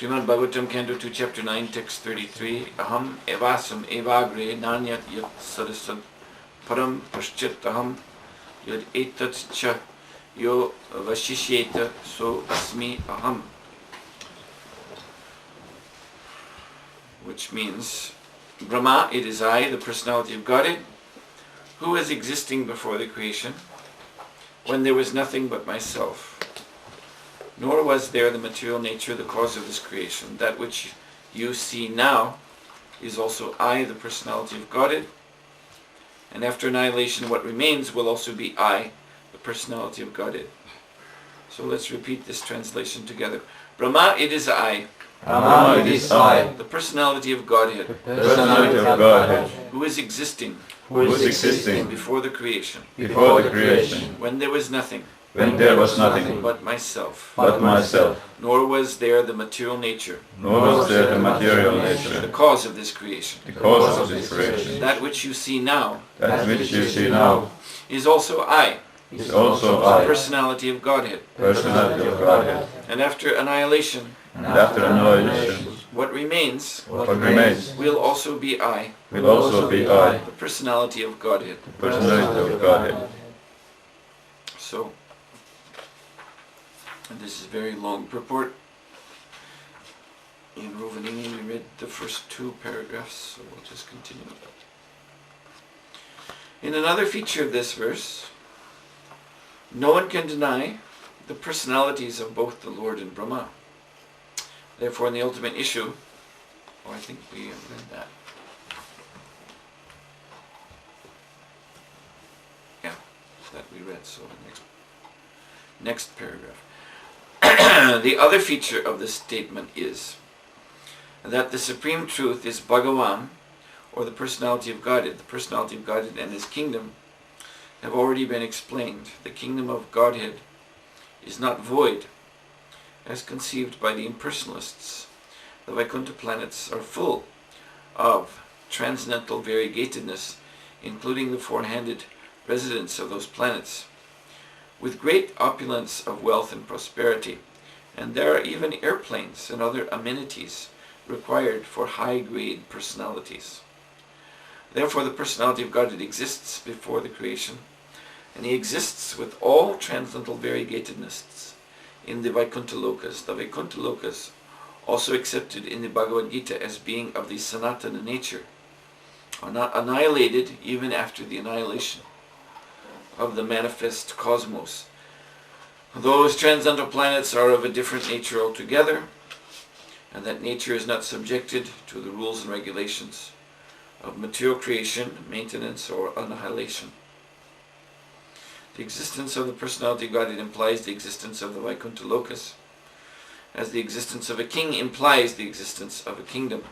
Srimad Bhagavatam, Canto 2, Chapter 9, Text 33. Aham evasam evagre nanyat yat sadasad param paschat aham yad etat cha yo vashishyeta so asmi aham. Which means, Brahma, it is I, the personality of Godhead, who is existing before the creation, when there was nothing but myself. Nor was there the material nature, the cause of this creation. That which you see now is also I, the personality of Godhead. And after annihilation, what remains will also be I, the personality of Godhead. So let's repeat this translation together. Brahma, it is I. Brahma, it is I, the personality of Godhead, personality of Godhead, who is existing before the creation, when there was nothing, but myself, nor was there the material nature, the cause of this creation. That which you see now, is also I, the personality of Godhead. And after annihilation, what remains will also be I, the personality of Godhead. So, and this is a very long purport. In Rovanini we read the first two paragraphs, so we'll just continue. In another feature of this verse, no one can deny the personalities of both the Lord and Brahma. Therefore, in the ultimate issue, I think we read that. Yeah, that we read. So the next paragraph. The other feature of this statement is that the supreme truth is Bhagavan, or the personality of Godhead. The personality of Godhead and his kingdom have already been explained. The kingdom of Godhead is not void, as conceived by the impersonalists. The Vaikuntha planets are full of transcendental variegatedness, including the four-handed residents of those planets, with great opulence of wealth and prosperity, and there are even airplanes and other amenities required for high-grade personalities. Therefore, the personality of God exists before the creation, and he exists with all transcendental variegatedness in the Vaikuntha Lokas. The Vaikuntha Lokas, also accepted in the Bhagavad Gita as being of the Sanatana nature, are not annihilated even after the annihilation of the manifest cosmos. Those transcendental planets are of a different nature altogether, and that nature is not subjected to the rules and regulations of material creation, maintenance, or annihilation. The existence of the personality of God, it implies the existence of the Vaikuntha Lokas, as the existence of a king implies the existence of a kingdom.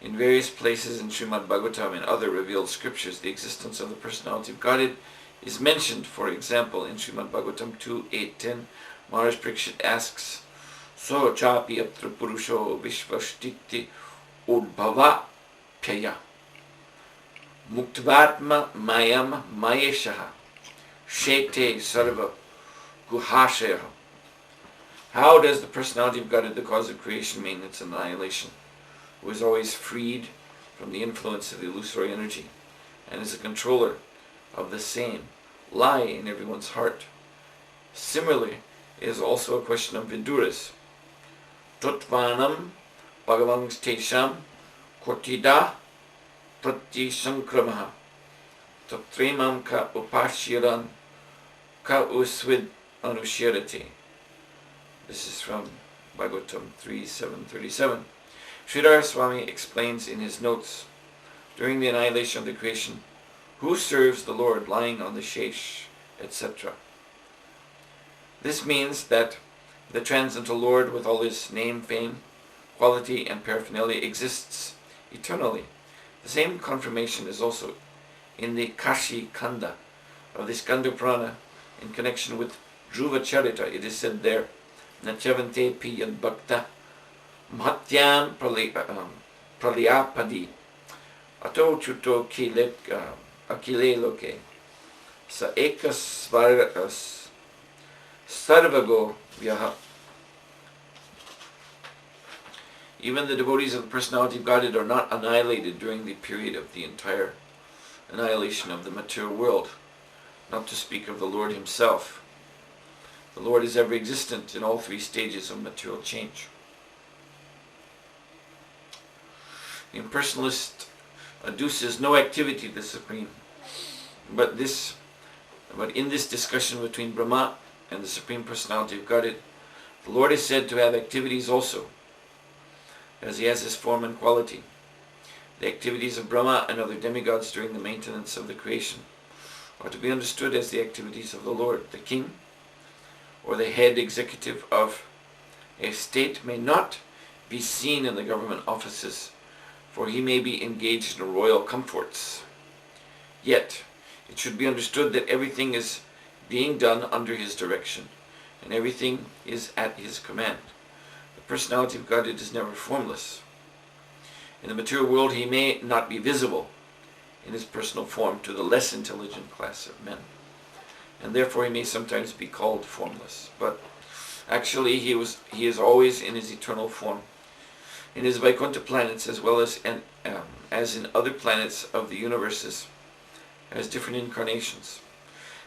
In various places in Srimad Bhagavatam and other revealed scriptures, the existence of the personality of Godhead is mentioned. For example, in Srimad Bhagavatam 2.8.10, Maharaj Parikshit asks, So chapi atra purusho vishvashtiti udbhava pyaya Muktvatma mayam mayeshaha shete sarva guhasheha. How does the personality of God, the cause of creation, mean its annihilation, who is always freed from the influence of the illusory energy and is a controller of the same, lie in everyone's heart? Similarly, it is also a question of Viduras. Tutvanam bhagavang tesham kotida prati sankramaha tatremam ka upashiran ka usvid anushirati. This is from Bhagavatam 3.7.37. Suhotra Swami explains in his notes, during the annihilation of the creation, who serves the Lord lying on the shesh, etc. This means that the transcendental Lord, with all his name, fame, quality, and paraphernalia, exists eternally. The same confirmation is also in the Kashi Kanda of the Skanda Purana in connection with Dhruva Charita. It is said there, Nachavante piyad bhakta Mahatyam pralyapadi ato chuto akile loke sa ekas sarvago vyaha Even the devotees of the personality of Godhead are not annihilated during the period of the entire annihilation of the material world, not to speak of the Lord himself. The Lord is ever existent in all three stages of material change. The impersonalist adduces no activity to the Supreme, but in this discussion between Brahma and the Supreme Personality of Godhead, the Lord is said to have activities also, as he has his form and quality. The activities of Brahma and other demigods during the maintenance of the creation are to be understood as the activities of the Lord. The king, or the head executive of a state, may not be seen in the government offices, for he may be engaged in royal comforts. Yet, it should be understood that everything is being done under his direction, and everything is at his command. The personality of Godhead is never formless. In the material world he may not be visible in his personal form to the less intelligent class of men, and therefore he may sometimes be called formless. But actually he is always in his eternal form, in his Vaikuntha planets as well as in other planets of the universes, as different incarnations.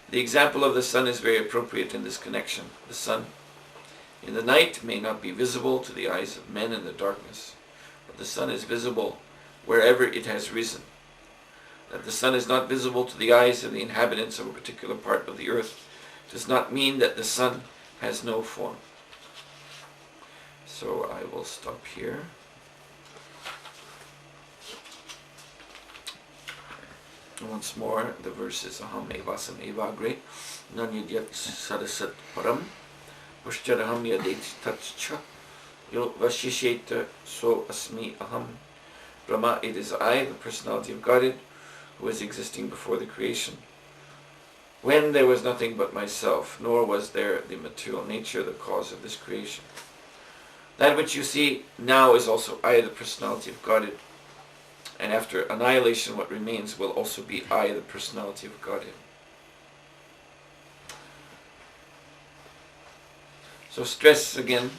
The example of the sun is very appropriate in this connection. The sun in the night may not be visible to the eyes of men in the darkness, but the sun is visible wherever it has risen. That the sun is not visible to the eyes of the inhabitants of a particular part of the earth does not mean that the sun has no form. So I will stop here. Once more, the verse is Aham evasam evagre nanyadyat sadasat param pushcharaham yadet tatcha yo vashisheta so asmi aham. Brahma, it is I, the personality of Godhead, who is existing before the creation, when there was nothing but myself, nor was there the material nature, the cause of this creation. That which you see now is also I, the personality of Godhead, and after annihilation what remains will also be I, the personality of Godhead. So stress again,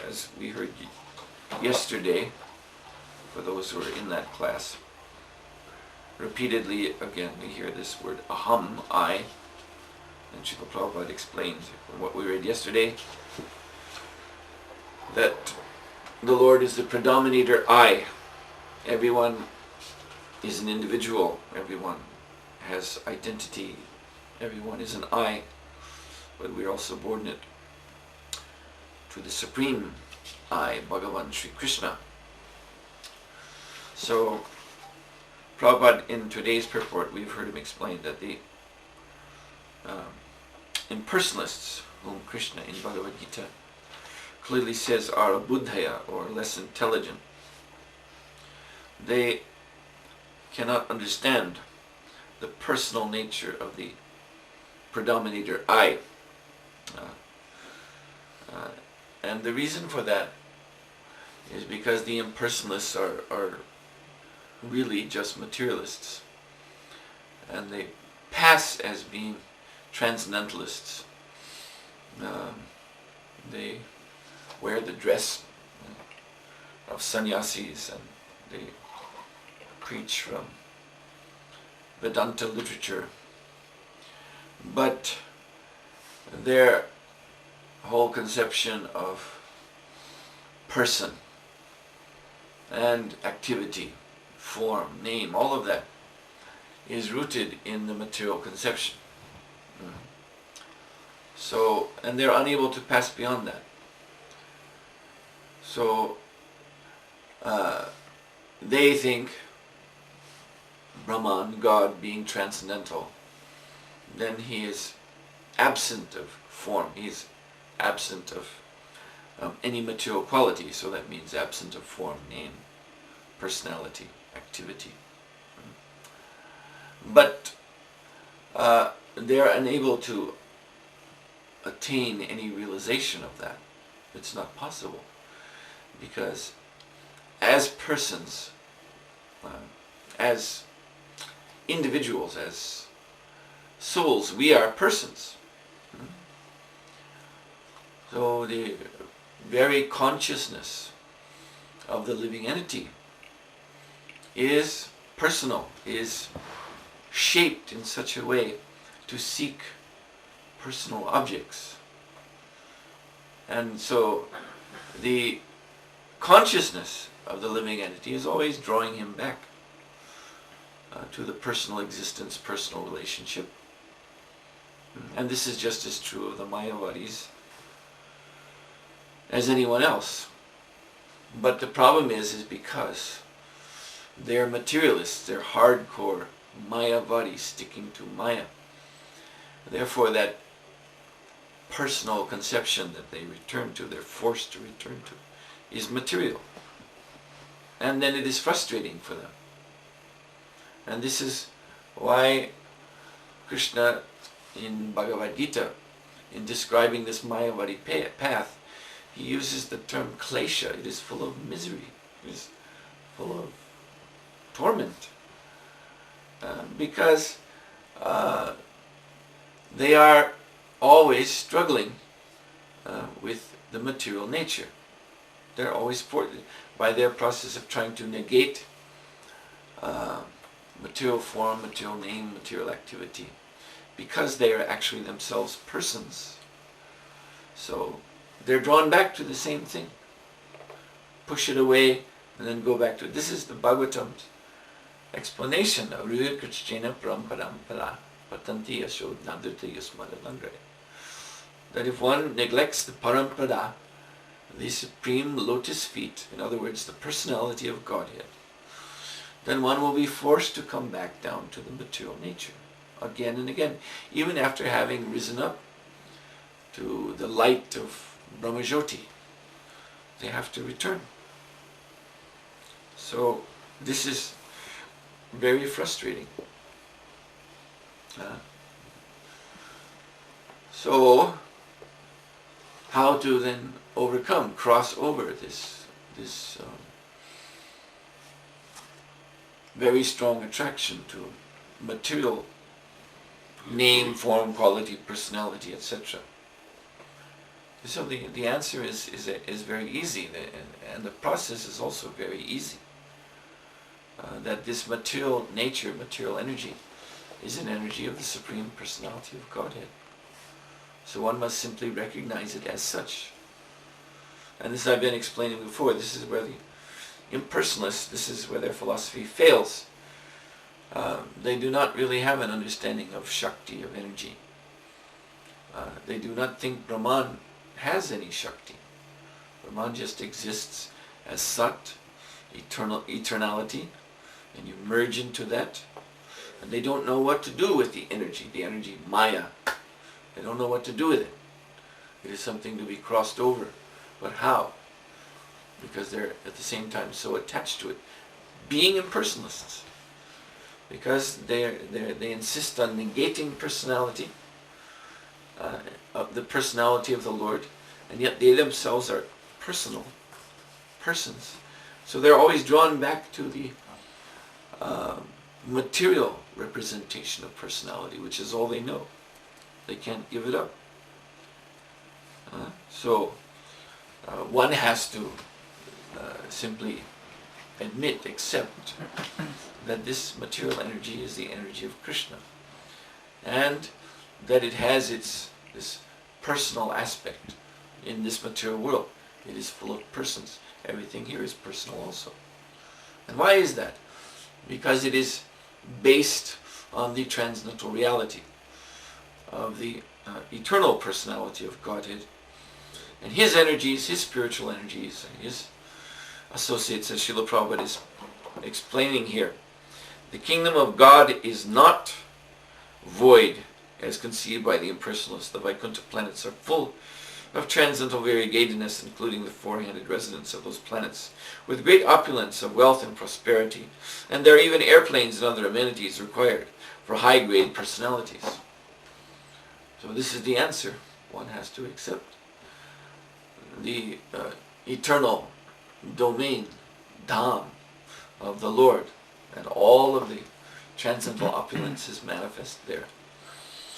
as we heard yesterday, for those who are in that class, repeatedly again we hear this word aham, I, and Srila Prabhupada explained from what we read yesterday that the Lord is the predominator I. Everyone is an individual, everyone has identity, everyone is an I, but we are all subordinate to the Supreme I, Bhagavan Sri Krishna. So, Prabhupada, in today's purport, we've heard him explain that the impersonalists, whom Krishna in Bhagavad Gita clearly says are buddhaya, or less intelligent, they cannot understand the personal nature of the predominator I. And the reason for that is because the impersonalists are really just materialists, and they pass as being transcendentalists. They wear the dress of sannyasis, and they preach from Vedanta literature, but their whole conception of person and activity, form, name, all of that is rooted in the material conception. So, and they're unable to pass beyond that. So, they think Brahman, God, being transcendental, then he is absent of form, he's absent of any material quality, so that means absent of form, name, personality, activity. But they are unable to attain any realization of that. It's not possible, because as persons, as individuals, as souls, we are persons. So the very consciousness of the living entity is personal, is shaped in such a way to seek personal objects. And so the consciousness of the living entity is always drawing him back to the personal existence, personal relationship. And this is just as true of the Mayavadis as anyone else. But the problem is because they're materialists, they're hardcore Mayavadis sticking to Maya. Therefore that personal conception that they return to, they're forced to return to, is material. And then it is frustrating for them. And this is why Krishna in Bhagavad Gita, in describing this Mayavadi path, he uses the term klesha. It is full of misery. It is full of torment. Because they are always struggling with the material nature. They're always, by their process of trying to negate material form, material name, material activity, because they are actually themselves persons. So they're drawn back to the same thing. Push it away and then go back to it. This is the Bhagavatam's explanation of Ruya Krishna Parampara Patanti Yasho Nadrita Yusmadalandre. That if one neglects the Parampara, the supreme lotus feet, in other words, the personality of Godhead, then one will be forced to come back down to the material nature again and again, even after having risen up to the light of Brahmajyoti. They have to return. So this is very frustrating. So how to then overcome, cross over this very strong attraction to material name, form, quality, personality, etc. So the answer is very easy, and the process is also very easy. That this material nature, material energy, is an energy of the Supreme Personality of Godhead. So one must simply recognize it as such. And this I've been explaining before. This is where the impersonalists, this is where their philosophy fails. They do not really have an understanding of Shakti, of energy. They do not think Brahman has any Shakti. Brahman just exists as Sat, eternality, and you merge into that. And they don't know what to do with the energy Maya. They don't know what to do with it. It is something to be crossed over. But how? Because they're at the same time so attached to it. Being impersonalists. Because they insist on negating personality, of the personality of the Lord, and yet they themselves are personal persons. So they're always drawn back to the material representation of personality, which is all they know. They can't give it up. So one has to simply accept that this material energy is the energy of Krishna, and that it has this personal aspect in this material world. It is full of persons. Everything here is personal also. And why is that? Because it is based on the transcendental reality of the eternal personality of Godhead, and his energies, his spiritual energies, and his associates, as Srila Prabhupada is explaining here. The kingdom of God is not void as conceived by the impersonalists. The Vaikuntha planets are full of transcendental variegatedness, including the four-handed residents of those planets, with great opulence of wealth and prosperity, and there are even airplanes and other amenities required for high-grade personalities. So this is the answer one has to accept. The eternal domain, Dham, of the Lord, and all of the transcendental opulence is manifest there,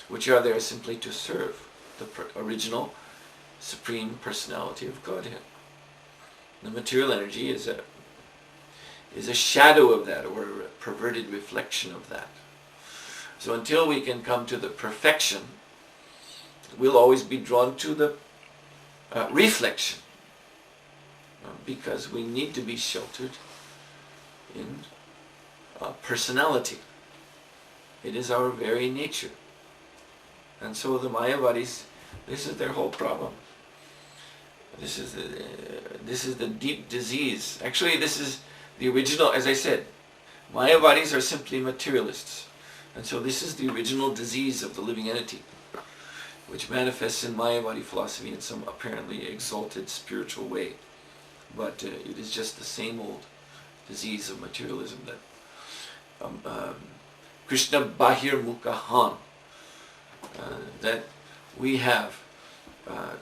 which are there simply to serve the original Supreme Personality of Godhead. The material energy is a shadow of that, or a perverted reflection of that. So until we can come to the perfection, we'll always be drawn to the reflection, because we need to be sheltered in personality. It is our very nature. And so the Mayavadis, this is their whole problem. This is the deep disease. Actually, this is the original, as I said, Mayavadis are simply materialists. And so this is the original disease of the living entity, which manifests in Mayavadi philosophy in some apparently exalted spiritual way. But it is just the same old disease of materialism that Krishna Bahir Mukhahan, that we have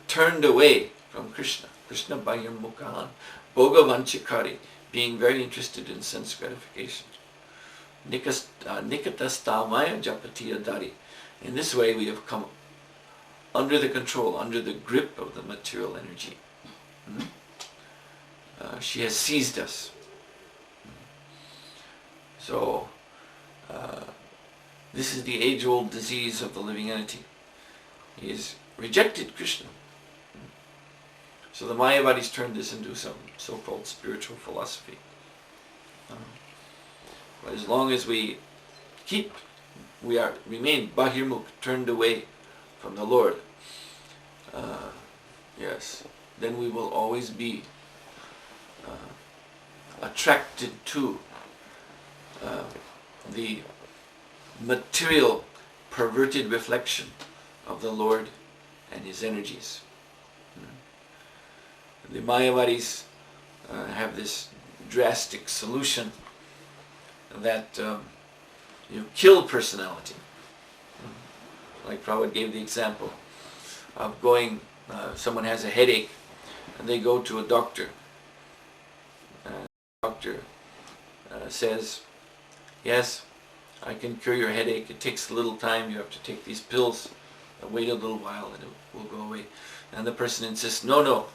turned away from Krishna. Krishna Bahir Mukhahan, Bhogavanchikari, being very interested in sense gratification. Nikatastamaya Japatiya Dari. In this way we have come under the control, under the grip of the material energy. She has seized us. So, this is the age-old disease of the living entity. He has rejected Krishna. So the Mayavadis turned this into some so-called spiritual philosophy. But as long as we remain bahirmukh, turned away from the Lord, yes, then we will always be attracted to the material perverted reflection of the Lord and His energies. The Mayavadis have this drastic solution that you kill personality. Like Prabhupada gave the example of going, someone has a headache and they go to a doctor. And the doctor says, yes, I can cure your headache. It takes a little time. You have to take these pills. Wait a little while and it will go away. And the person insists, no,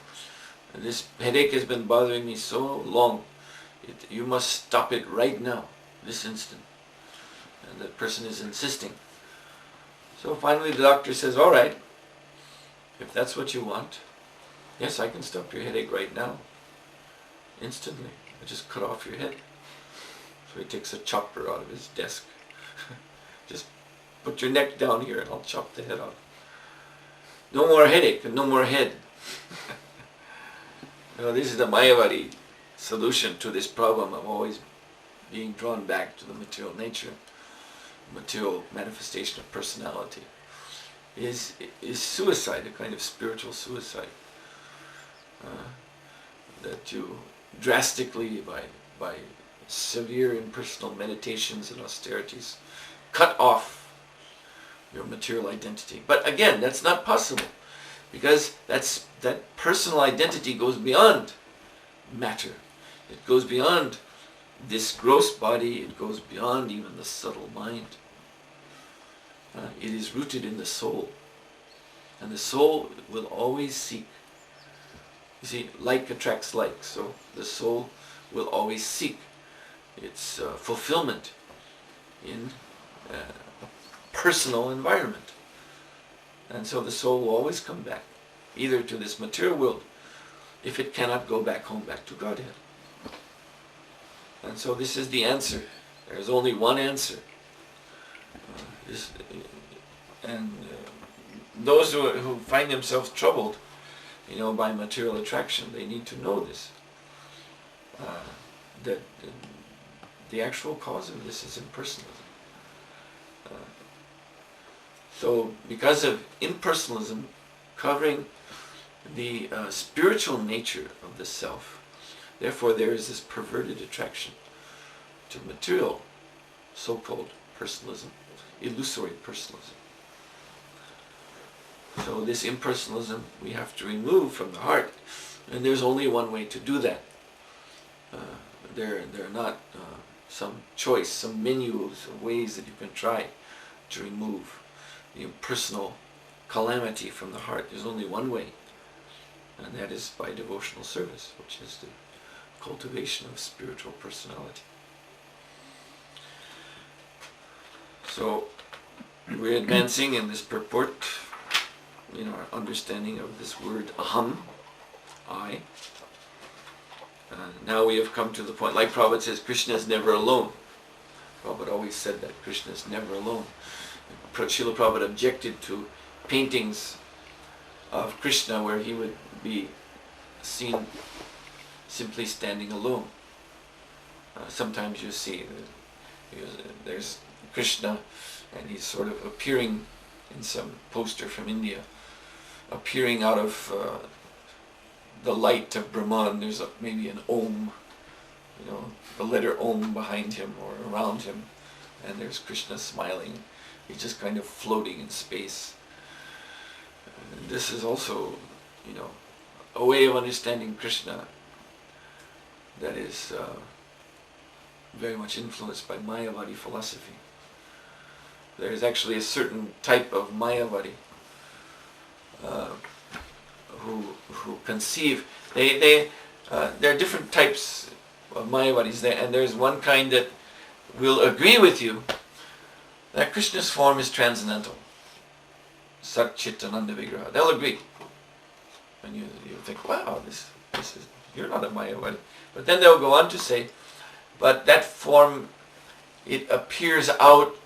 this headache has been bothering me so long. You must stop it right now, this instant. And the person is insisting. So finally the doctor says, all right, if that's what you want, yes, I can stop your headache right now. Instantly. I just cut off your head. So he takes a chopper out of his desk. Just put your neck down here and I'll chop the head off. No more headache and no more head. This is the Mayavadi solution to this problem of always being drawn back to the material nature, material manifestation of personality. Is suicide, a kind of spiritual suicide. That you drastically, by severe impersonal meditations and austerities, cut off your material identity. But again, that's not possible, because that personal identity goes beyond matter. It goes beyond this gross body. It goes beyond even the subtle mind. It is rooted in the soul. And the soul will always seek. You see, like attracts like. So the soul will always seek its fulfillment in a personal environment. And so the soul will always come back, either to this material world, if it cannot go back home, back to Godhead. And so this is the answer. There's only one answer. Those who find themselves troubled, by material attraction, they need to know this. That the actual cause of this is impersonalism. So because of impersonalism covering the spiritual nature of the self, therefore there is this perverted attraction to material, so-called personalism, illusory personalism. So this impersonalism we have to remove from the heart, and there's only one way to do that. There are not some choice, some menus of ways that you can try to remove the impersonal calamity from the heart. There's only one way, and that is by devotional service, which is the cultivation of spiritual personality. So we're advancing in this purport, in our understanding of this word aham, I. Now we have come to the point, like Prabhupada says, Krishna is never alone. Prabhupada always said that Krishna is never alone. Srila Prabhupada objected to paintings of Krishna where he would be seen simply standing alone. Sometimes you see there's Krishna and he's sort of appearing in some poster from India, appearing out of the light of Brahman. There's maybe an Om, the letter Om behind him or around him, and there's Krishna smiling. He's just kind of floating in space. And this is also, a way of understanding Krishna that is very much influenced by Mayavadi philosophy. There is actually a certain type of Mayavadi who conceive. There are different types of Mayavadis there, and there's one kind that will agree with you that Krishna's form is transcendental. Sat Chit Ananda Vigraha. They'll agree. And you think, wow, this is, you're not a Mayavadi. But then they'll go on to say, but that form, it appears out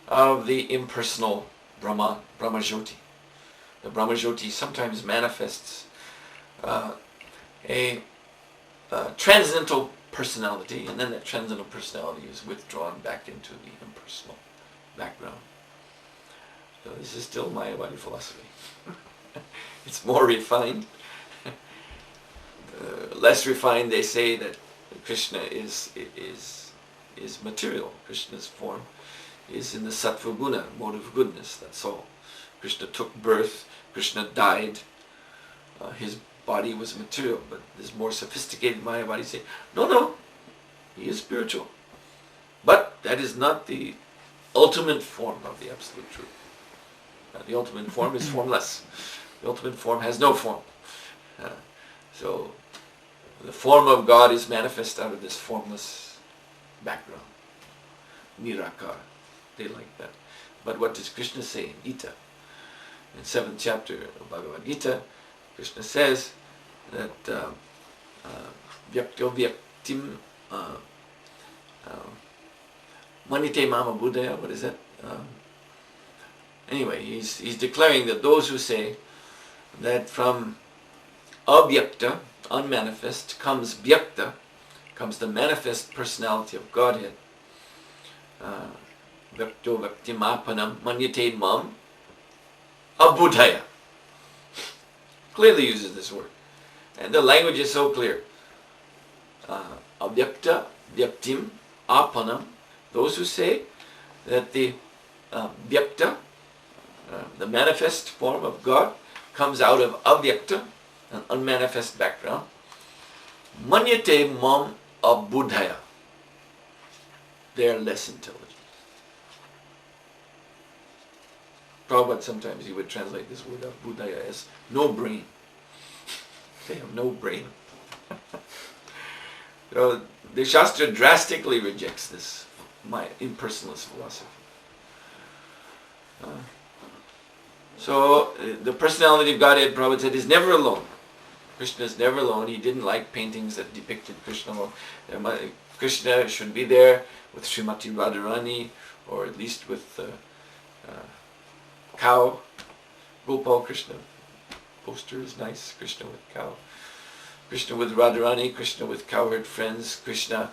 of the impersonal Brahman, Brahmajyoti. The Brahmajyoti sometimes manifests a transcendental personality, and then that transcendental personality is withdrawn back into the impersonal background. So this is still Mayavadi philosophy. It's more refined. Less refined, they say that Krishna is material. Krishna's form is in the sattva guna, mode of goodness, that's all. Krishna took birth, Krishna died, his body was material, but this more sophisticated Mayavadis say, no, he is spiritual. But that is not the ultimate form of the Absolute Truth. The ultimate form is formless. The ultimate form has no form. So the form of God is manifest out of this formless background. Nirakara. They like that. But what does Krishna say in Gita? In 7th chapter of Bhagavad Gita, Krishna says that Vyakto Vyaktim Manite Mama Buddhaya, what is that? Anyway, he's declaring that those who say that from avyakta, unmanifest, comes vyakta, comes the manifest personality of Godhead. Vyakto Vyaktimapanam Manyate Mam Abudhaya. Clearly uses this word. And the language is so clear. Avyakta Vyaktim Apanam. Those who say that the Vyakta, the manifest form of God, comes out of avyakta, an unmanifest background. Manyate mam abudhaya. They are less intelligent. Prabhupada sometimes he would translate this word abudhaya as no brain. They have no brain. So the Shastra drastically rejects this impersonalist philosophy. So the personality of Godhead, Prabhupada said, is never alone. Krishna is never alone. He didn't like paintings that depicted Krishna alone. Krishna should be there with Srimati Radharani, or at least with cow. Gopal Krishna poster is nice. Krishna with cow. Krishna with Radharani, Krishna with cowherd friends, Krishna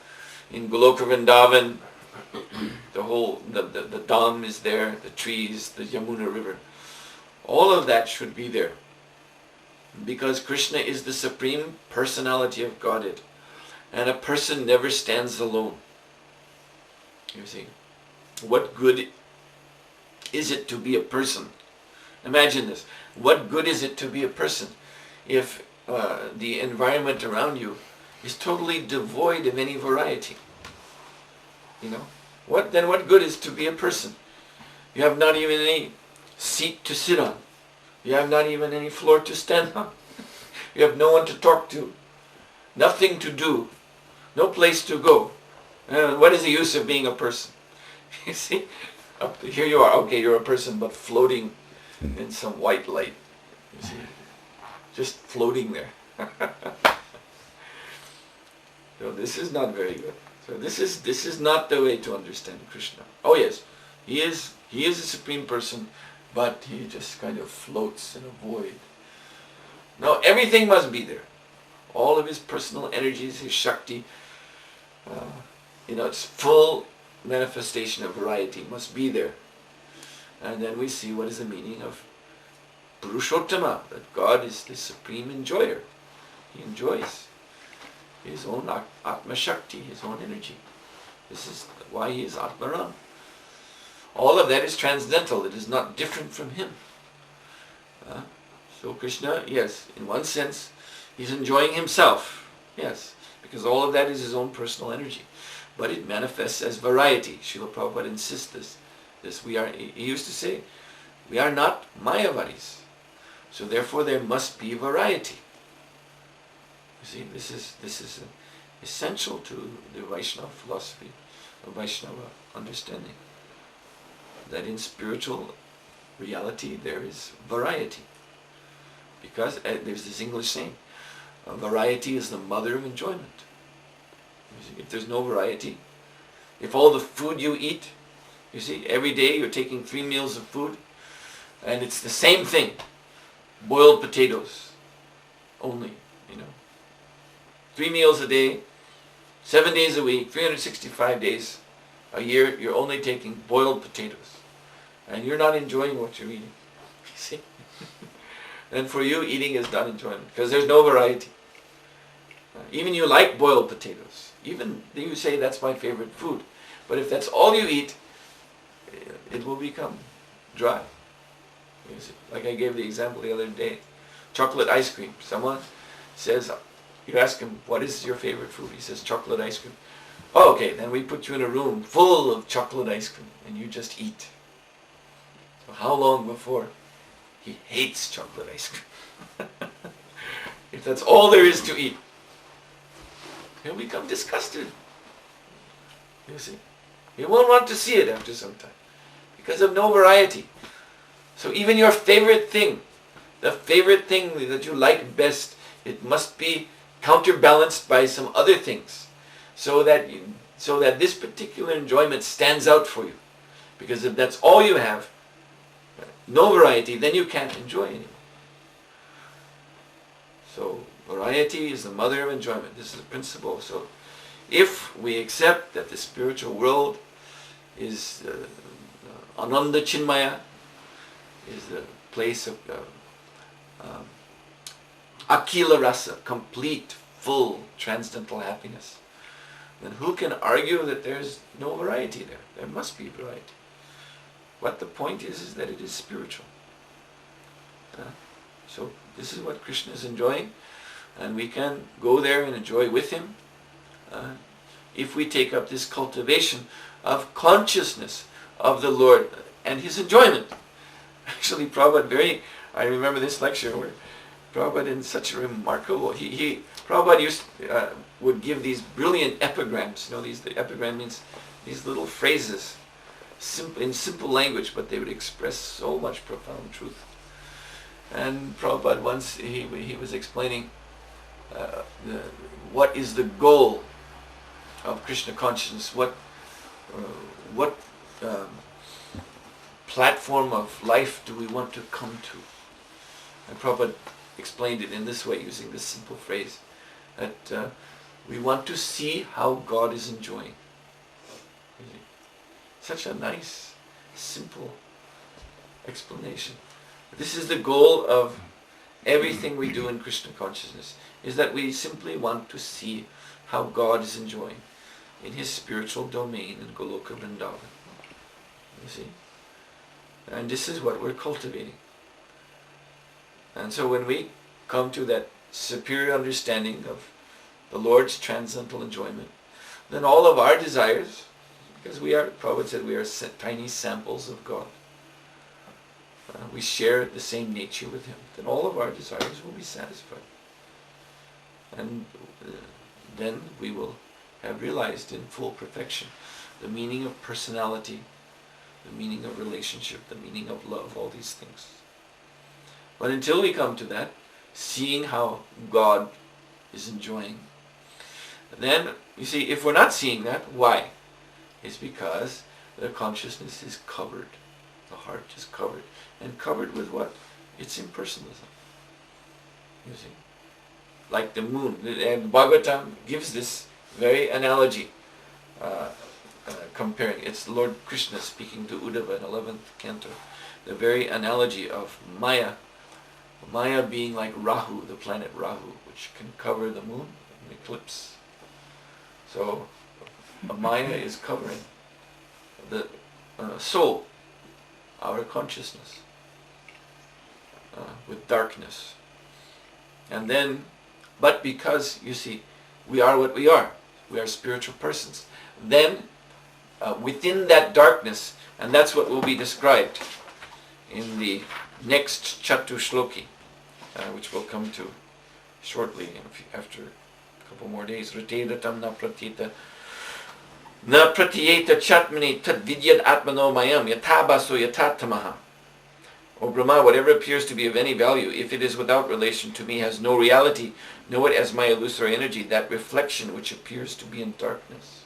in Goloka Vrindavan. The whole, the Dham is there, the trees, the Yamuna river. All of that should be there. Because Krishna is the supreme personality of Godhead. And a person never stands alone. You see, what good is it to be a person? Imagine this. What good is it to be a person if the environment around you is totally devoid of any variety? You know, what good is to be a person? You have not even any seat to sit on. You have not even any floor to stand on. You have no one to talk to. nothing to do, no place to go. What is the use of being a person? You see, here you are, okay, you're a person, but floating in some white light. You see, just floating there. So this is not very good. So this is not the way to understand Krishna. Oh yes, he is a supreme person, but he just kind of floats in a void. No, everything must be there. All of his personal energies, his Shakti, its full manifestation of variety must be there. And then we see what is the meaning of Purushottama, that God is the supreme enjoyer. He enjoys his own Atma Shakti, his own energy. This is why he is Atmaram. All of that is transcendental. It is not different from him. So Krishna, yes, in one sense, he's enjoying himself. Yes, because all of that is his own personal energy. But it manifests as variety. Srila Prabhupada insists this. He used to say, we are not Mayavaris. So therefore there must be variety. You see, this is essential to the Vaishnava philosophy, or Vaishnava understanding. That in spiritual reality there is variety. Because there's this English saying, variety is the mother of enjoyment. You see, if there's no variety, if all the food you eat, you see, every day you're taking 3 meals of food, and it's the same thing, boiled potatoes only, 3 meals a day, 7 days a week, 365 days a year, you're only taking boiled potatoes. And you're not enjoying what you're eating. You see? And for you, eating is not enjoyment, because there's no variety. Even you like boiled potatoes. Even you say, that's my favorite food. But if that's all you eat, it will become dry. You see? Like I gave the example the other day. Chocolate ice cream. Someone says, you ask him, what is your favorite food? He says, chocolate ice cream. Oh, okay, then we put you in a room full of chocolate ice cream, and you just eat. So how long before he hates chocolate ice cream? If that's all there is to eat, he'll become disgusted. You see? He won't want to see it after some time, because of no variety. So even your favorite thing, the favorite thing that you like best, it must be counterbalanced by some other things, so that this particular enjoyment stands out for you. Because if that's all you have, no variety, then you can't enjoy anymore. So variety is the mother of enjoyment. This is the principle. So if we accept that the spiritual world is Ananda Chinmaya, is the place of Akila Rasa, complete, full, transcendental happiness, then who can argue that there's no variety there? There must be variety. But the point is that it is spiritual. So this is what Krishna is enjoying, and we can go there and enjoy with him if we take up this cultivation of consciousness of the Lord and his enjoyment. Actually, Prabhupada I remember this lecture where Prabhupada, in such a remarkable, Prabhupada would give these brilliant epigrams. The epigram means these little phrases, in simple language, but they would express so much profound truth. And Prabhupada once, he was explaining what is the goal of Krishna consciousness, what platform of life do we want to come to. And Prabhupada explained it in this way, using this simple phrase, that we want to see how God is enjoying. Such a nice, simple explanation. This is the goal of everything we do in Krishna consciousness, is that we simply want to see how God is enjoying in his spiritual domain in Goloka Vrindavan. You see? And this is what we're cultivating. And so when we come to that superior understanding of the Lord's transcendental enjoyment, then all of our desires, because Prabhupada said we are tiny samples of God, we share the same nature with him, then all of our desires will be satisfied. And then we will have realized in full perfection the meaning of personality, the meaning of relationship, the meaning of love, all these things. But until we come to that, seeing how God is enjoying, then, you see, if we're not seeing that, why? It's because the consciousness is covered. The heart is covered. And covered with what? It's impersonalism. You see? Like the moon. And Bhagavatam gives this very analogy, comparing. It's Lord Krishna speaking to Uddhava in 11th canto. The very analogy of Maya. Maya being like Rahu, the planet Rahu, which can cover the moon, an eclipse. So, Maya is covering the soul, our consciousness, with darkness. And then, but because, you see, we are what we are spiritual persons, then within that darkness, and that's what will be described in the next Chatu Shloki, which we'll come to shortly after a couple more days. Ratedatam na pratita na pratiyeta chatmani tad vidyad atmano mayam yatabaso yatatamaha. O Brahma, whatever appears to be of any value, if it is without relation to me, has no reality, know it as my illusory energy, that reflection which appears to be in darkness.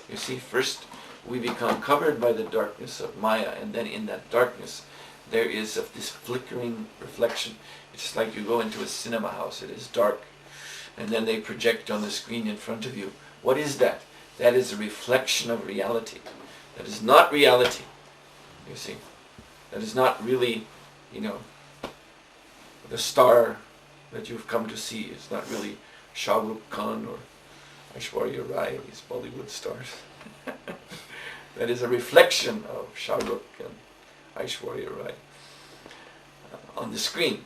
You see, first we become covered by the darkness of Maya, and then in that darkness there is this flickering reflection. It's just like you go into a cinema house, it is dark, and then they project on the screen in front of you. What is that? That is a reflection of reality. That is not reality, you see. That is not really, the star that you've come to see. It's not really Shah Rukh Khan or Aishwarya Rai, these Bollywood stars. That is a reflection of Shah Rukh and Aishwarya Rai on the screen.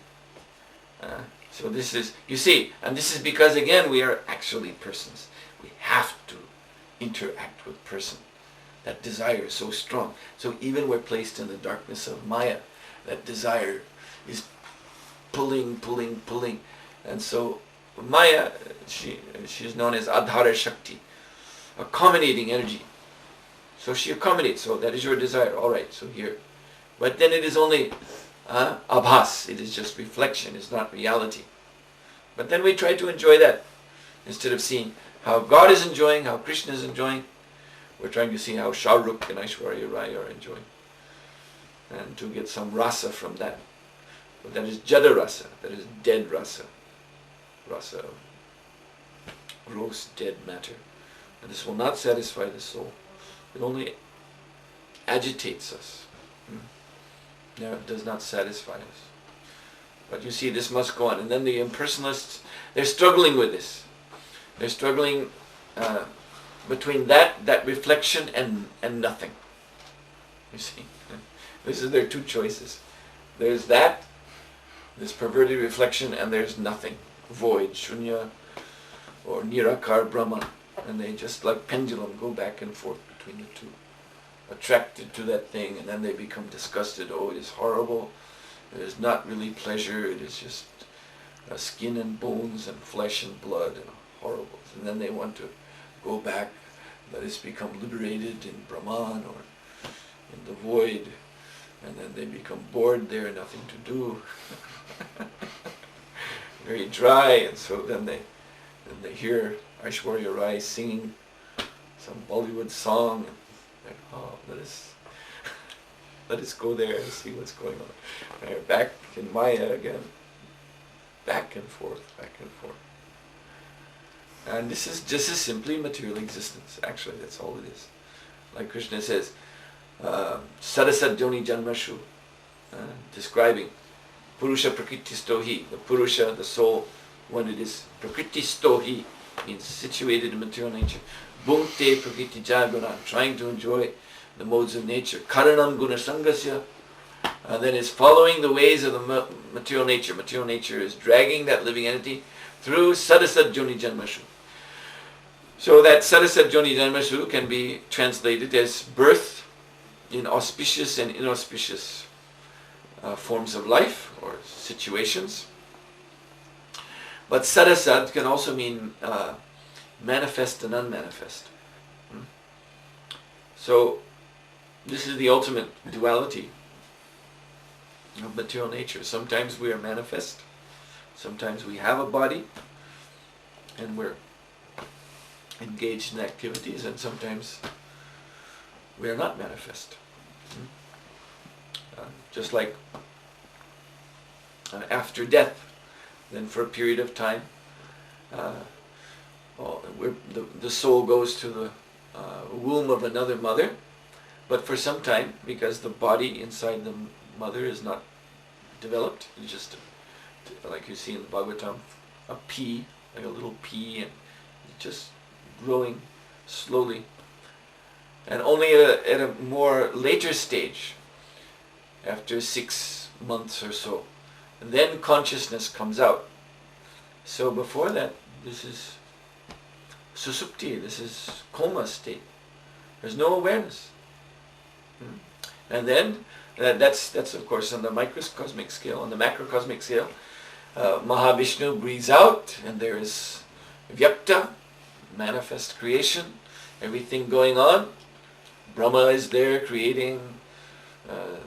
So this is, you see, and this is because, again, we are actually persons. We have to interact with person. That desire is so strong. So even we're placed in the darkness of Maya, that desire is pulling. And so Maya, she is known as Adhara Shakti, accommodating energy. So she accommodates. So that is your desire. All right, so here. But then it is only abhas. It is just reflection. It's not reality. But then we try to enjoy that. Instead of seeing how God is enjoying, how Krishna is enjoying, we're trying to see how Shah Rukh and Aishwarya Rai are enjoying. And to get some rasa from that. But that is jada rasa. That is dead rasa. Rasa of gross dead matter. And this will not satisfy the soul. It only agitates us. No, it does not satisfy us. But you see, this must go on. And then the impersonalists, they're struggling with this. They're struggling between that reflection and nothing. You see, this is their two choices. There's that, this perverted reflection, and there's nothing, void, shunya, or nirakar Brahman, and they just like pendulum go back and forth between the two, attracted to that thing, and then they become disgusted. Oh, it is horrible. It is not really pleasure. It is just skin and bones and flesh and blood and horrible. And then they want to go back, let us become liberated in Brahman or in the void, and then they become bored there, nothing to do, very dry, and so then they hear Aishwarya Rai singing some Bollywood song, and they're, oh, let us go there and see what's going on. And they're back in Maya again, back and forth. And this is just simply material existence. Actually, that's all it is. Like Krishna says, Sarasat Joni Janmashu, describing Purusha Prakriti Stohi, the Purusha, the soul, when it is Prakriti Stohi, means situated in material nature. Bhungte Prakriti Jaguna, trying to enjoy the modes of nature. Karanam Guna Sangasya, then is following the ways of the material nature. Material nature is dragging that living entity through Sadasat Joni Janmashu. So that Sadasat Joni Janmashu can be translated as birth in auspicious and inauspicious forms of life or situations. But sadasad can also mean manifest and unmanifest. So this is the ultimate duality of material nature. Sometimes we are manifest, sometimes we have a body and we're engaged in activities, and sometimes we are not manifest. Just like after death, then for a period of time, the soul goes to the womb of another mother, but for some time, because the body inside the mother is not developed, it's just like you see in the Bhagavatam, a pea, like a little pea, and just growing slowly. And only at a more later stage, after 6 months or so, and then consciousness comes out. So before that, this is susupti, this is coma state. There's no awareness. And then, that's of course on the microcosmic scale. On the macrocosmic scale, Mahavishnu breathes out, and there is Vyakta, manifest creation, everything going on. Brahma is there creating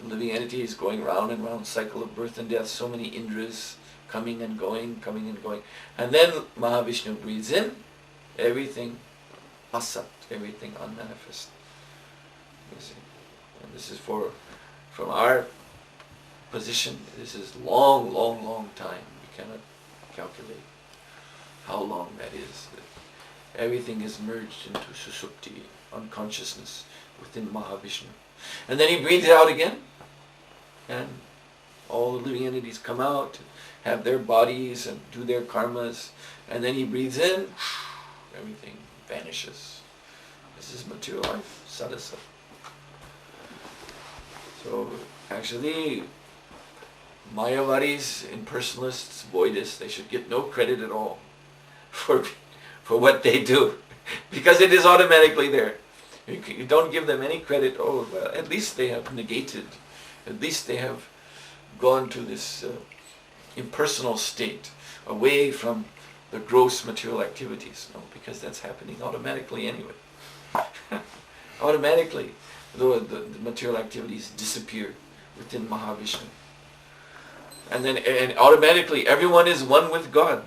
living entities, going round and round, cycle of birth and death, so many Indras coming and going. And then Mahavishnu breathes in, everything asat, everything unmanifest. You see. And this is from our position, this is long time. We cannot calculate how long that is. Everything is merged into susupti, unconsciousness, within Mahavishnu. And then he breathes out again, and all the living entities come out, have their bodies and do their karmas, and then he breathes in, everything vanishes. This is material life, sadasa. So actually, Mayavadis, impersonalists, voidists, they should get no credit at all for what they do, because it is automatically there. You don't give them any credit. Oh, well, at least they have negated, at least they have gone to this impersonal state, away from the gross material activities. No, because that's happening automatically anyway. Automatically, the material activities disappear within Mahavishnu. And automatically everyone is one with God,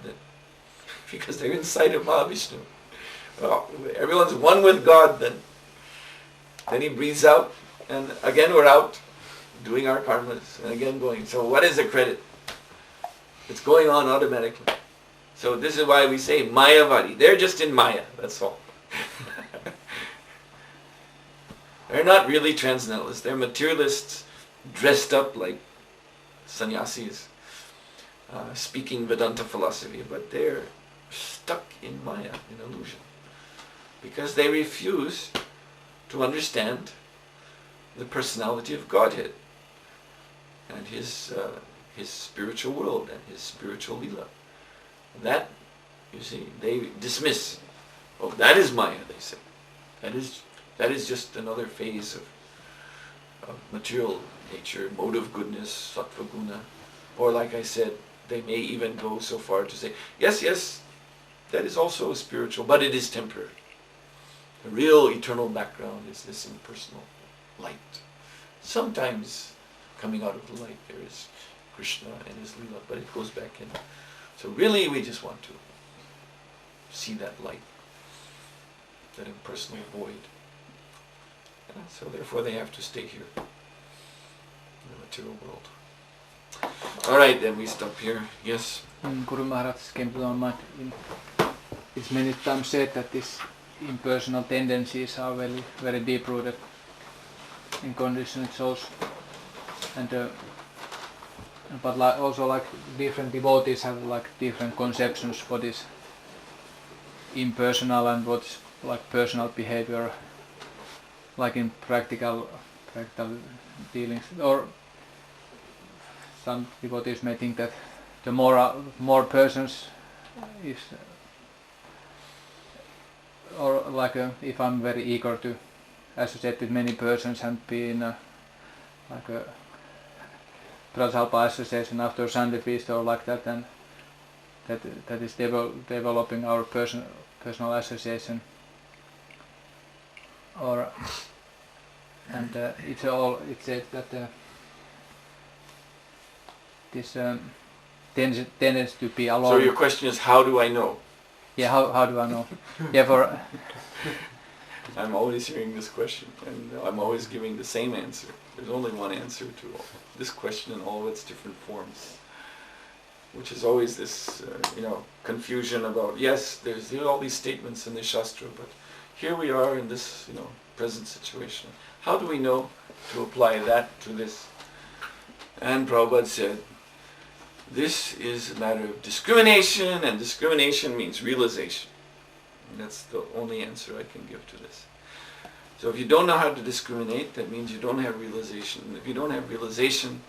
because they're inside of Mahavishnu. Well, everyone's one with God then. Then he breathes out, and again we're out, doing our karmas, and again going. So what is the credit? It's going on automatically. So this is why we say Mayavadi. They're just in Maya, that's all. They're not really transcendentalists. They're materialists dressed up like sannyasis, speaking Vedanta philosophy, but they're stuck in Maya, in illusion, because they refuse to understand the personality of Godhead and His spiritual world and His spiritual lila. That, you see, they dismiss. Oh, that is Maya, they say. That is just another phase of material nature, motive goodness, sattva guna. Or like I said, they may even go so far to say, yes, that is also spiritual, but it is temporary. The real eternal background is this impersonal light. Sometimes coming out of the light there is Krishna and his lila, but it goes back in. So really we just want to see that light, that impersonal void. So therefore they have to stay here in the material world. Alright, then we stop here. Yes? Guru Maharaj came to our mind. It's many times said that these impersonal tendencies are very, very deep rooted in conditioned souls, and but also like different devotees have like different conceptions what is impersonal and what's like personal behavior, like in practical dealings. Or some devotees may think that the more persons is, or like if I'm very eager to associate with many persons and be in like a Prajalpa association after Sunday feast or like that, and that is developing our personal association, it says that this tendency to be alone. So your question is, how do I know? Yeah, how do I know? Yeah, I'm always hearing this question, and I'm always giving the same answer. There's only one answer to this question in all of its different forms, which is always this, confusion about, yes, there's all these statements in the Shastra, but here we are in this, present situation. How do we know to apply that to this? And Prabhupada said, this is a matter of discrimination, and discrimination means realization. And that's the only answer I can give to this. So if you don't know how to discriminate, that means you don't have realization. And if you don't have realization,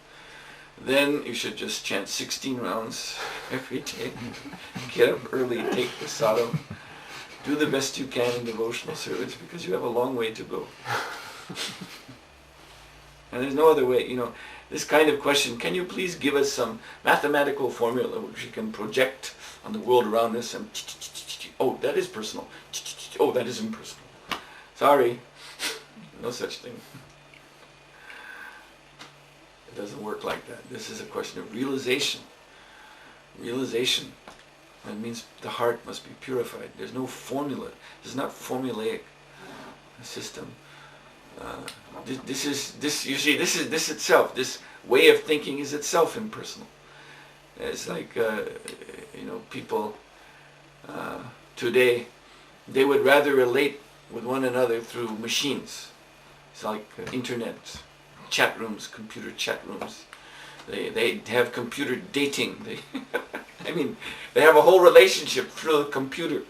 then you should just chant 16 rounds every day. Get up early, take the sadhana, do the best you can in devotional service, because you have a long way to go. And there's no other way, this kind of question, can you please give us some mathematical formula which we can project on the world around us and oh, that is personal. Oh, that is impersonal. Sorry, no such thing. It doesn't work like that. This is a question of realization. Realization. That means the heart must be purified. There's no formula. This is not formulaic system. This itself, this way of thinking is itself impersonal. It's like, people today, they would rather relate with one another through machines. It's like internet, chat rooms, computer chat rooms. They have computer dating. They have a whole relationship through the computer.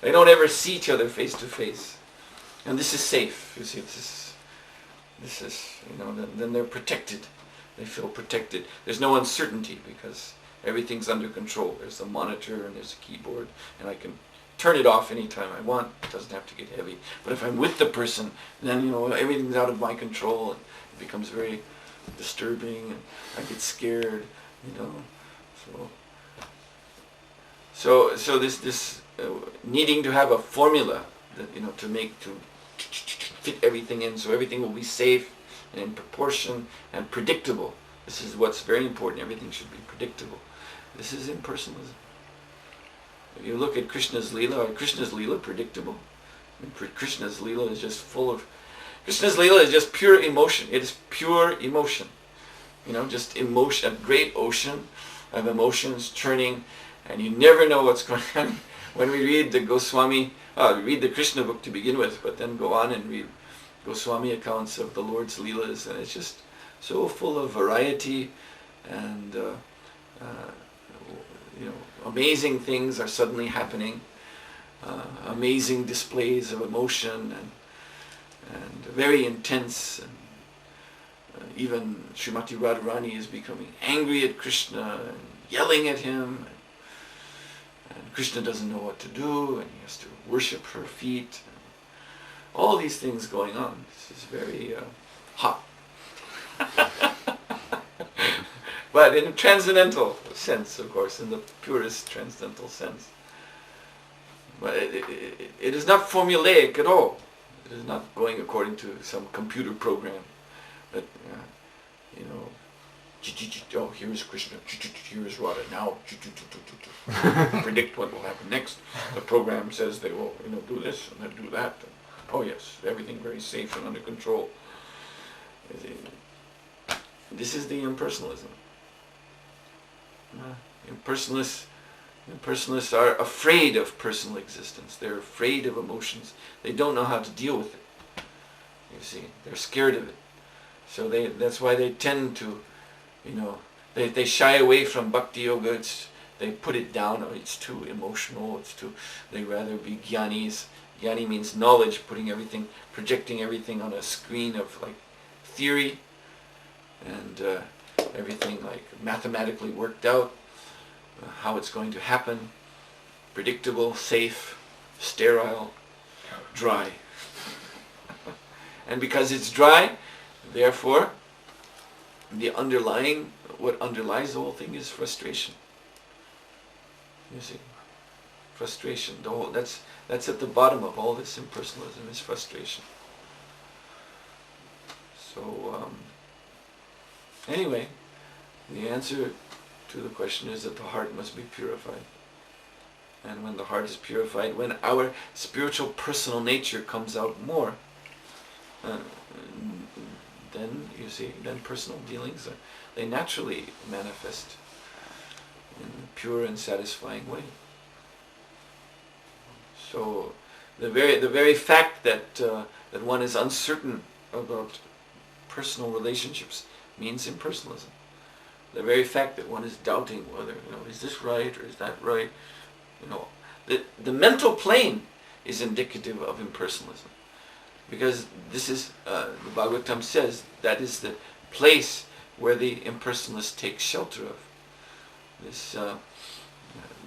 They don't ever see each other face to face. And this is safe. You see, this is, then they're protected. They feel protected. There's no uncertainty because everything's under control. There's a monitor and there's a keyboard, and I can turn it off anytime I want. It doesn't have to get heavy. But if I'm with the person, then everything's out of my control, and it becomes very disturbing, and I get scared. So this needing to have a formula that to fit everything in, so everything will be safe and in proportion and predictable. This is what's very important. Everything should be predictable. This is impersonalism. If you look at Krishna's Leela, are Krishna's Leela predictable? Krishna's Leela is just Krishna's Leela is just pure emotion. It is pure emotion. Just emotion, a great ocean of emotions churning, and you never know what's going on. When we read the Goswami, we read the Krishna book to begin with, but then go on and read Goswami accounts of the Lord's Leelas, and it's just so full of variety, and amazing things are suddenly happening, amazing displays of emotion, and very intense, and even Srimati Radharani is becoming angry at Krishna and yelling at him, and Krishna doesn't know what to do, and he has to worship her feet. All these things going on. This is very hot. But in a transcendental sense, of course, in the purest transcendental sense. But it is not formulaic at all. It is not going according to some computer program. That, oh, here is Krishna, here is Radha, now predict what will happen next. The program says they will do this and then do that. And, oh yes, everything very safe and under control. This is the impersonalism. Impersonalists are afraid of personal existence. They're afraid of emotions. They don't know how to deal with it. You see, they're scared of it. So that's why they tend to, they shy away from bhakti yoga. They put it down. Oh, it's too emotional. They rather be jnanis. Jnani means knowledge, projecting everything on a screen of like theory, and everything like mathematically worked out, how it's going to happen, predictable, safe, sterile, dry. And because it's dry, therefore, what underlies the whole thing is frustration. You see, frustration. That's at the bottom of all this impersonalism, is frustration. So anyway, the answer to the question is that the heart must be purified. And when the heart is purified, when our spiritual personal nature comes out more, then you see, then personal dealings, they naturally manifest in a pure and satisfying way. So the very fact that that one is uncertain about personal relationships means impersonalism. The very fact that one is doubting whether, is this right or is that right, the mental plane is indicative of impersonalism, because this is the Bhagavatam says that is the place where the impersonalist takes shelter of. This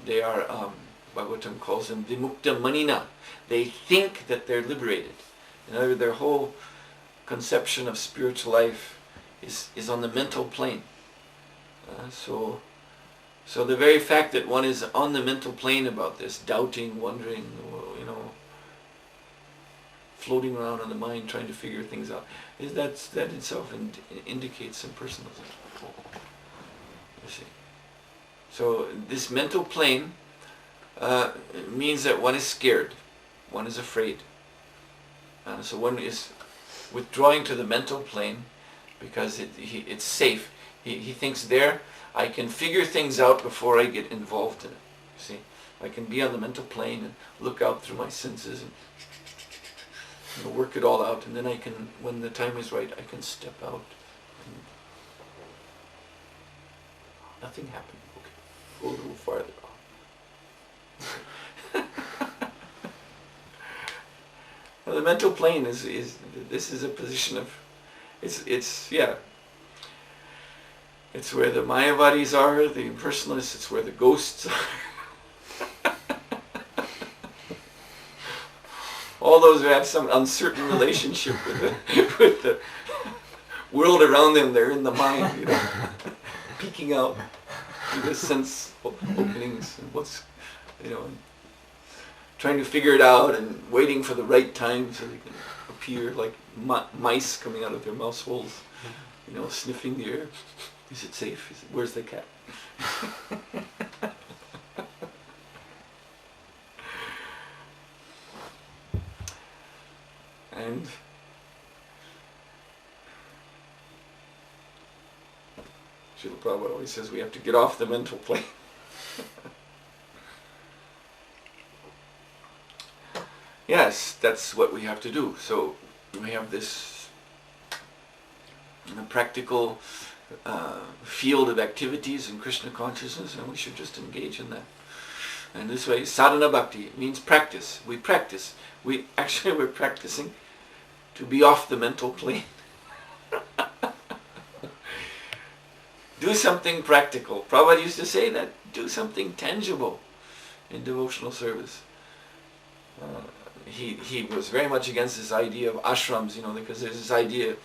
they are Bhagavatam calls them vimukta manina. They think that they're liberated. In other words, their whole conception of spiritual life is on the mental plane. So the very fact that one is on the mental plane about this, doubting, wondering, floating around on the mind, trying to figure things out, that itself indicates impersonalism. You see. So this mental plane means that one is scared, one is afraid. So one is withdrawing to the mental plane because it's safe. He thinks there, I can figure things out before I get involved in it. You see, I can be on the mental plane and look out through my senses and work it all out, and then I can, when the time is right, I can step out. And nothing happened. Okay, go a little farther off. Well, the mental plane is a position of, it's where the Mayavadis are, the impersonalists, it's where the ghosts are. All those who have some uncertain relationship with the world around them, they're in the mind, peeking out through the sense openings and what's, trying to figure it out and waiting for the right time so they can appear like mice coming out of their mouse holes, sniffing the air. Is it safe? Where's the cat? And Srila Prabhupada always says we have to get off the mental plane. Yes, that's what we have to do. So we have this practical field of activities in Krishna consciousness, and we should just engage in that. And this way, sadhana bhakti means practice. We practice. We're practicing to be off the mental plane. Do something practical. Prabhupada used to say that. Do something tangible in devotional service. He was very much against this idea of ashrams, because there's this idea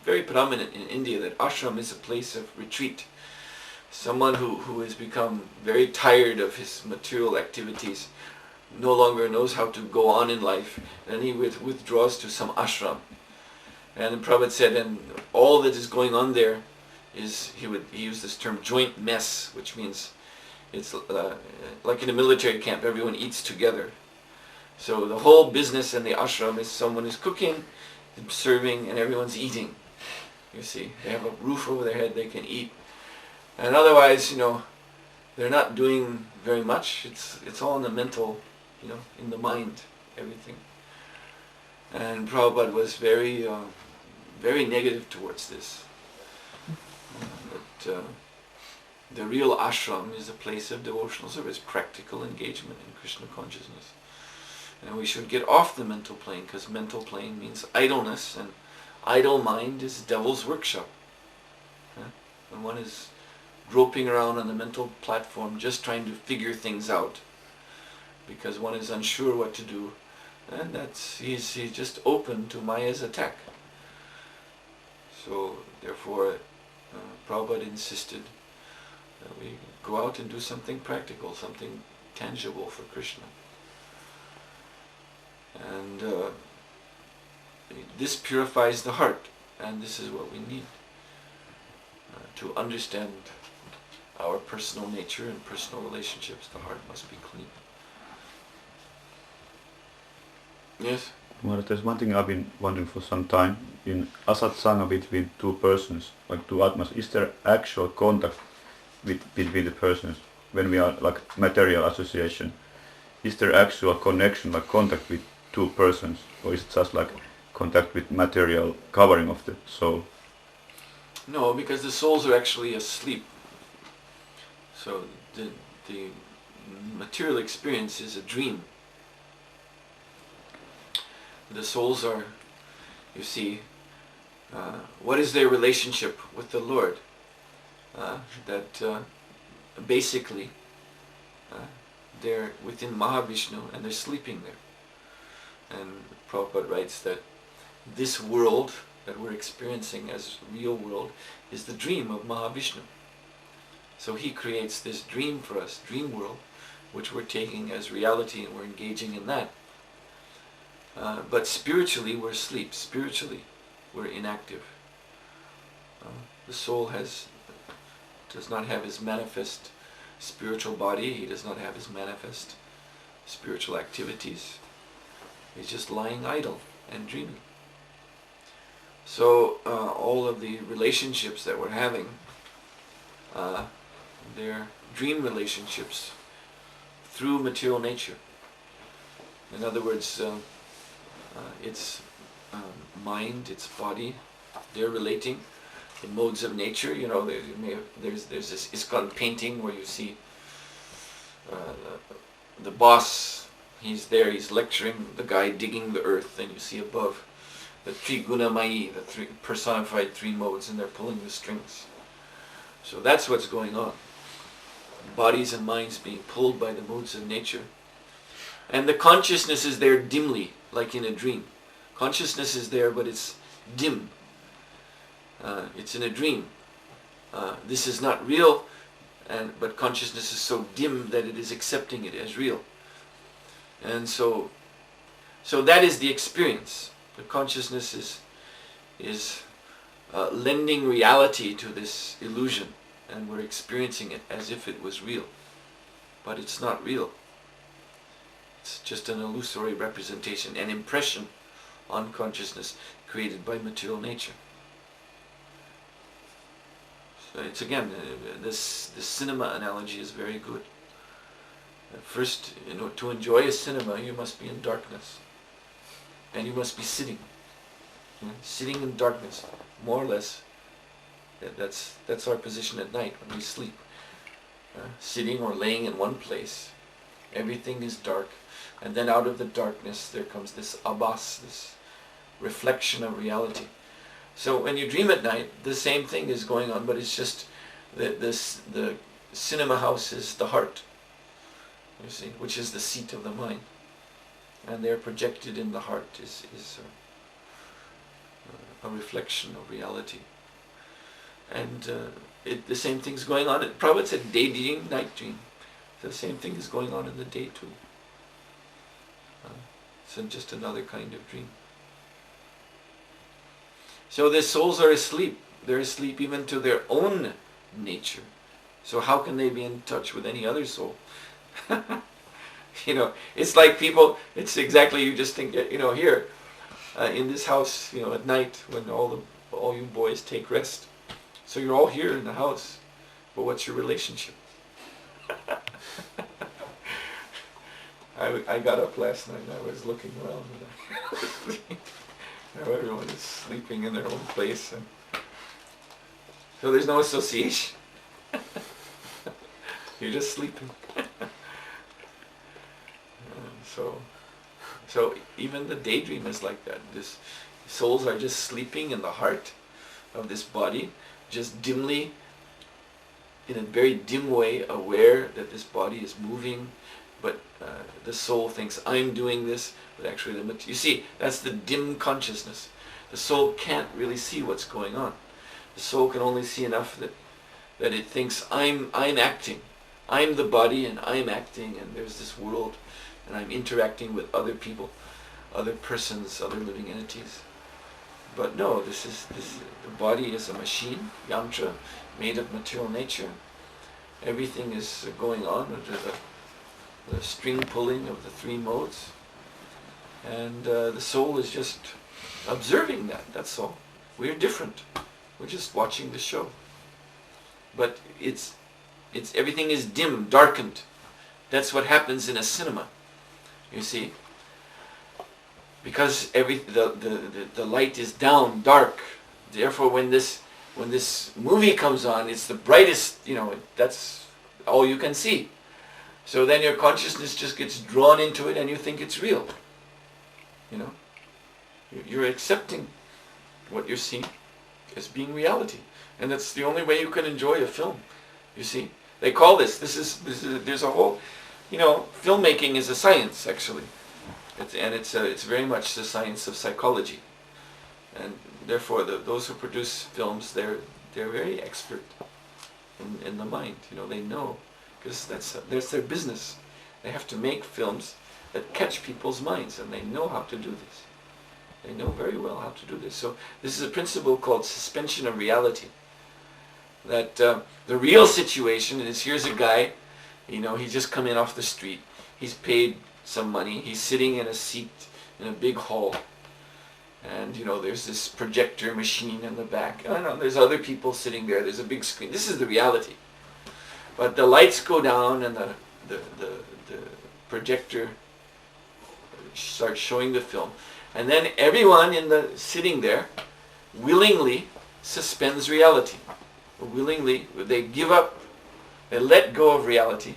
very prominent in India that ashram is a place of retreat. Someone who has become very tired of his material activities, no longer knows how to go on in life, and he withdraws to some ashram. And Prabhupada said, and all that is going on there is, he used this term joint mess, which means it's like in a military camp, everyone eats together. So the whole business in the ashram is someone is cooking, serving, and everyone's eating. You see, they have a roof over their head, they can eat. And otherwise, they're not doing very much. It's all in the mental, in the mind, everything. And Prabhupada was very, very negative towards this. That the real ashram is a place of devotional service, practical engagement in Krishna consciousness. And we should get off the mental plane, because mental plane means idleness, and idle mind is devil's workshop. When one is groping around on the mental platform just trying to figure things out because one is unsure what to do, and he's just open to Maya's attack. So therefore Prabhupada insisted that we go out and do something practical, something tangible for Krishna. And this purifies the heart, and this is what we need to understand our personal nature and personal relationships. The heart must be clean. Yes? Well, there's one thing I've been wondering for some time. In asatsanga between two persons, like two atmas, is there actual contact between the persons when we are like material association? Is there actual connection, like contact with two persons, or is it just like contact with material covering of the soul? No, because the souls are actually asleep. So the material experience is a dream. The souls are, you see, what is their relationship with the Lord? Basically, they're within Mahavishnu and they're sleeping there. And Prabhupada writes that this world that we're experiencing as real world is the dream of Mahavishnu. So he creates this dream for us, dream world, which we're taking as reality and we're engaging in that. But spiritually we're asleep, spiritually we're inactive. The soul does not have his manifest spiritual body, he does not have his manifest spiritual activities. He's just lying idle and dreaming. So all of the relationships that we're having, they're dream relationships through material nature. In other words, it's mind, it's body, they're relating in modes of nature. You know, there's this ISKCON painting where you see the boss, he's there, he's lecturing the guy digging the earth, and you see above the Trigunamayi, the three personified three modes, and they're pulling the strings. So that's what's going on. Bodies and minds being pulled by the modes of nature. And the consciousness is there dimly, like in a dream. Consciousness is there, but it's dim. It's in a dream. This is not real, but consciousness is so dim that it is accepting it as real. And so that is the experience. The consciousness is lending reality to this illusion, and we're experiencing it as if it was real. But it's not real. It's just an illusory representation, an impression on consciousness created by material nature. So it's again, this cinema analogy is very good. First, to enjoy a cinema, you must be in darkness. And you must be sitting. Sitting in darkness, more or less. That's our position at night when we sleep. Sitting or laying in one place. Everything is dark. And then out of the darkness there comes this abhas, this reflection of reality. So when you dream at night, the same thing is going on, but it's just the cinema house is the heart, you see, which is the seat of the mind. And they're projected in the heart is a reflection of reality. And the same thing's going on. Prabhupada said day dream, night dream. The same thing is going on in the day too. It's just another kind of dream. So the souls are asleep. They're asleep even to their own nature. So how can they be in touch with any other soul? It's like people, it's exactly, you just think, here, in this house, at night when all you boys take rest. So you're all here in the house, but what's your relationship? I got up last night and I was looking around and everyone is sleeping in their own place, and so there's no association. You're just sleeping. So even the daydream is like that. This souls are just sleeping in the heart of this body, just dimly, in a very dim way, aware that this body is moving, but the soul thinks I'm doing this, but actually you see, that's the dim consciousness. The soul can't really see what's going on. The soul can only see enough that it thinks I'm acting, I'm the body and I'm acting and there's this world and I'm interacting with other people, other persons, other living entities. But no, the body is a machine, yantra, made of material nature. Everything is going on under the string pulling of the three modes. And the soul is just observing that, that's all. We're different. We're just watching the show. But it's everything is dim, darkened. That's what happens in a cinema. You see, because the light is down, dark. Therefore, when this movie comes on, it's the brightest. That's all you can see. So then your consciousness just gets drawn into it, and you think it's real. You're accepting what you're seeing as being reality, and that's the only way you can enjoy a film. You see, they call this. There's a whole. Filmmaking is a science actually, it's very much the science of psychology, and therefore those who produce films they're very expert in the mind. They know, because that's their business. They have to make films that catch people's minds, and they know how to do this. They know very well how to do this. So this is a principle called suspension of reality. That the real situation is, here's a guy, he's just come in off the street. He's paid some money. He's sitting in a seat in a big hall. And, there's this projector machine in the back. There's other people sitting there. There's a big screen. This is the reality. But the lights go down and the projector starts showing the film. And then everyone sitting there willingly suspends reality. Willingly, they give up, they let go of reality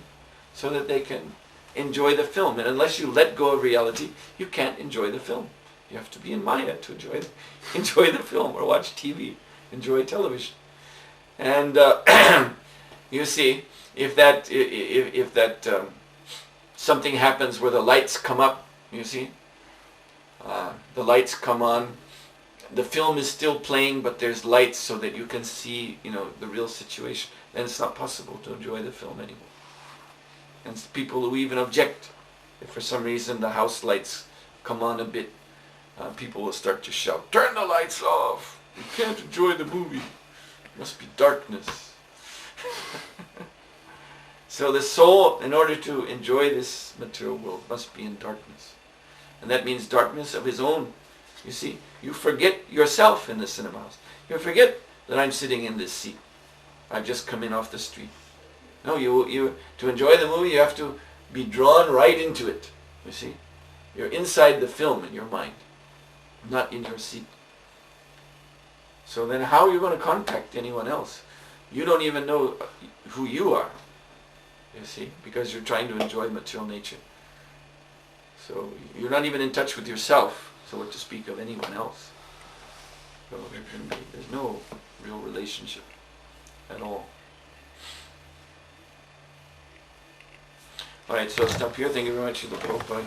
so that they can enjoy the film. And unless you let go of reality, you can't enjoy the film. You have to be in Maya to enjoy the film, or watch TV, enjoy television. And you see, if that something happens where the lights come up, you see, the lights come on, the film is still playing, but there's lights so that you can see, the real situation. Then it's not possible to enjoy the film anymore. And people who even object, if for some reason the house lights come on a bit, people will start to shout, "Turn the lights off! You can't enjoy the movie. It must be darkness." So the soul, in order to enjoy this material world, must be in darkness. And that means darkness of his own. You see, you forget yourself in the cinema house. You forget that I'm sitting in this seat. I've just come in off the street. No, you to enjoy the movie, you have to be drawn right into it. You see, you're inside the film in your mind, not in your seat. So then how are you going to contact anyone else? You don't even know who you are, you see, because you're trying to enjoy material nature. So you're not even in touch with yourself, so what to speak of anyone else. So there's no real relationship at all. Alright, so I'll stop here. Thank you very much for the Prabhupada.